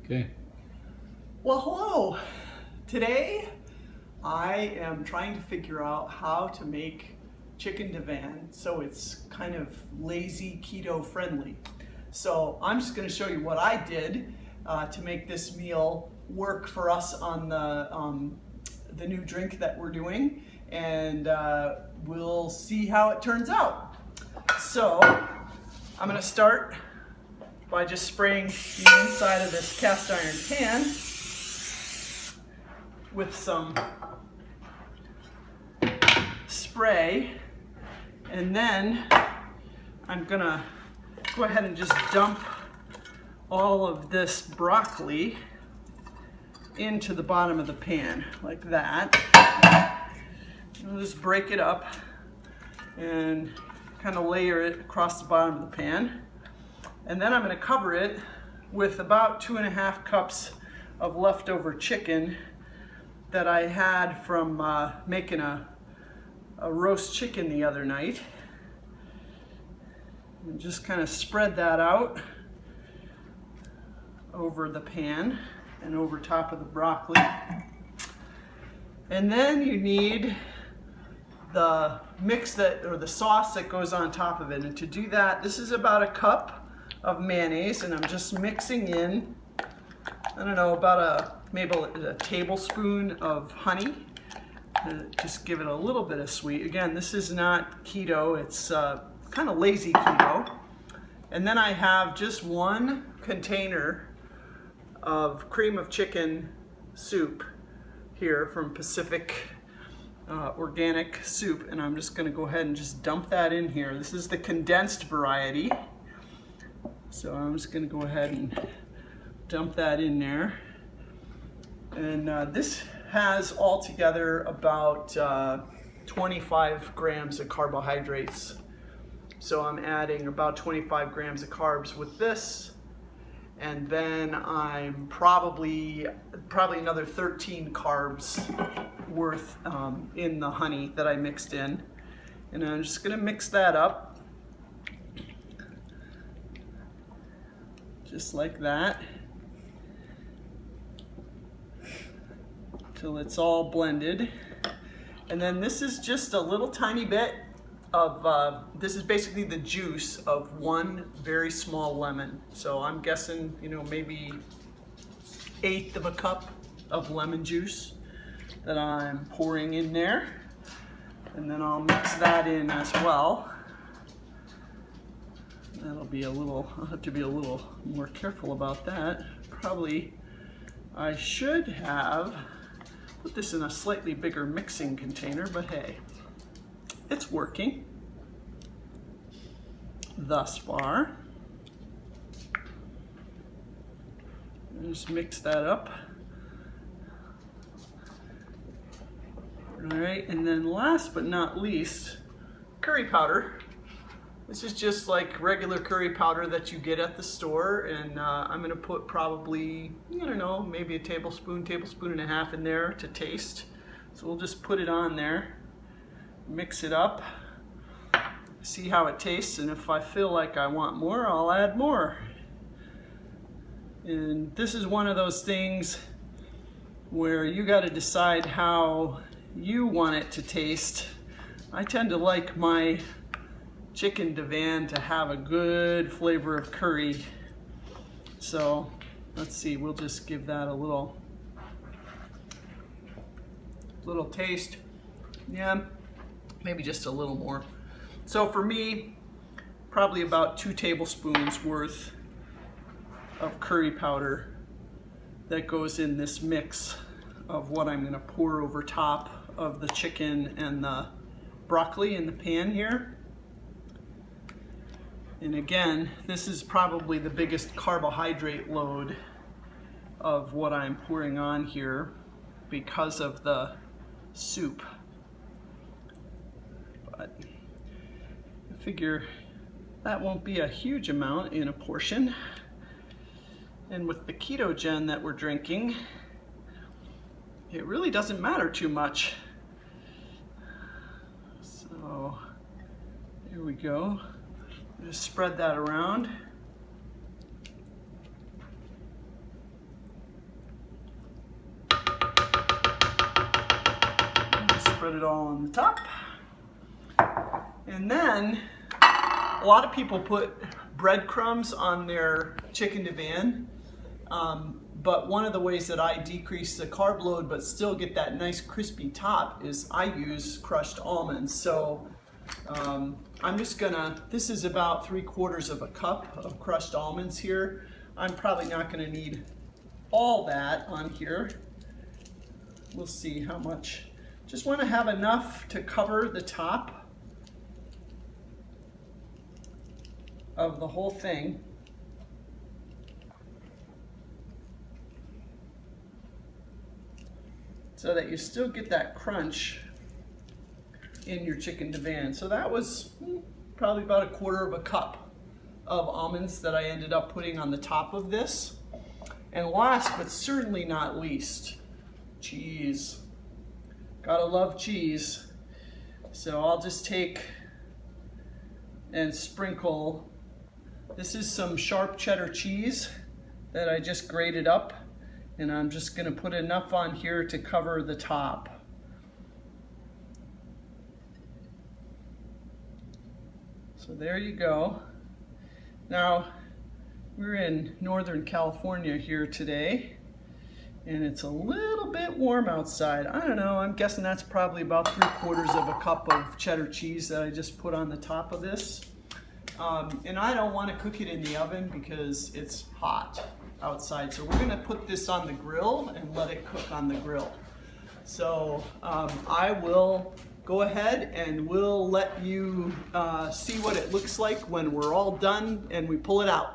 Okay. Well, hello. Today I am trying to figure out how to make Chicken Divan so it's kind of lazy keto friendly. So I'm just going to show you what I did to make this meal work for us on the new drink that we're doing, and we'll see how it turns out. So I'm going to start by just spraying the inside of this cast iron pan with some spray, and then I'm gonna go ahead and just dump all of this broccoli into the bottom of the pan like that. I'll just break it up and kind of layer it across the bottom of the pan. And then I'm going to cover it with about 2.5 cups of leftover chicken that I had from making a roast chicken the other night. And just kind of spread that out over the pan and over top of the broccoli. And then you need the mix or the sauce that goes on top of it. And to do that, this is about a cup of mayonnaise, and I'm just mixing in, I don't know, about maybe a tablespoon of honey. Just give it a little bit of sweet. Again, this is not keto, it's kind of lazy keto. And then I have just one container of cream of chicken soup here from Pacific Organic Soup, and I'm just going to go ahead and just dump that in here. This is the condensed variety. So I'm just going to go ahead and dump that in there. And this has altogether about 25 grams of carbohydrates. So I'm adding about 25 grams of carbs with this. And then I'm probably another 13 carbs worth in the honey that I mixed in. And I'm just going to mix that up. Just like that, till it's all blended. And then this is just a little tiny bit of, this is basically the juice of one very small lemon. So I'm guessing, maybe 1/8 of a cup of lemon juice that I'm pouring in there. And then I'll mix that in as well. I'll have to be a little more careful about that. Probably I should have put this in a slightly bigger mixing container, but hey, it's working thus far. Just mix that up. All right, and then last but not least, curry powder. This is just like regular curry powder that you get at the store, and I'm going to put probably, I don't know, maybe a tablespoon and a half in there to taste. So we'll just put it on there, mix it up, see how it tastes, and if I feel like I want more, I'll add more. And this is one of those things where you got to decide how you want it to taste. I tend to like my Chicken Divan to have a good flavor of curry. So let's see, we'll just give that a little taste. Yeah, maybe just a little more. So for me, probably about 2 tablespoons worth of curry powder that goes in this mix of what I'm going to pour over top of the chicken and the broccoli in the pan here. And again, this is probably the biggest carbohydrate load of what I'm pouring on here because of the soup. But I figure that won't be a huge amount in a portion. And with the Keto-gen that we're drinking, it really doesn't matter too much. So here we go. Just spread that around. spread it all on the top. And then a lot of people put breadcrumbs on their chicken divan. But one of the ways that I decrease the carb load but still get that nice crispy top is I use crushed almonds. So I'm just gonna, this is about 3/4 of a cup of crushed almonds here. I'm probably not gonna need all that on here. We'll see how much. Just wanna have enough to cover the top of the whole thing. So that you still get that crunch in your chicken divan. So that was probably about 1/4 of a cup of almonds that I ended up putting on the top of this. And last but certainly not least, cheese. Gotta love cheese. So I'll just take and sprinkle. This is some sharp cheddar cheese that I just grated up. And I'm just gonna put enough on here to cover the top. So there you go. Now, we're in Northern California here today, and it's a little bit warm outside. I don't know, I'm guessing that's probably about 3/4 of a cup of cheddar cheese that I just put on the top of this. And I don't want to cook it in the oven because it's hot outside. So we're gonna put this on the grill and let it cook on the grill. So I will go ahead and we'll let you see what it looks like when we're all done and we pull it out.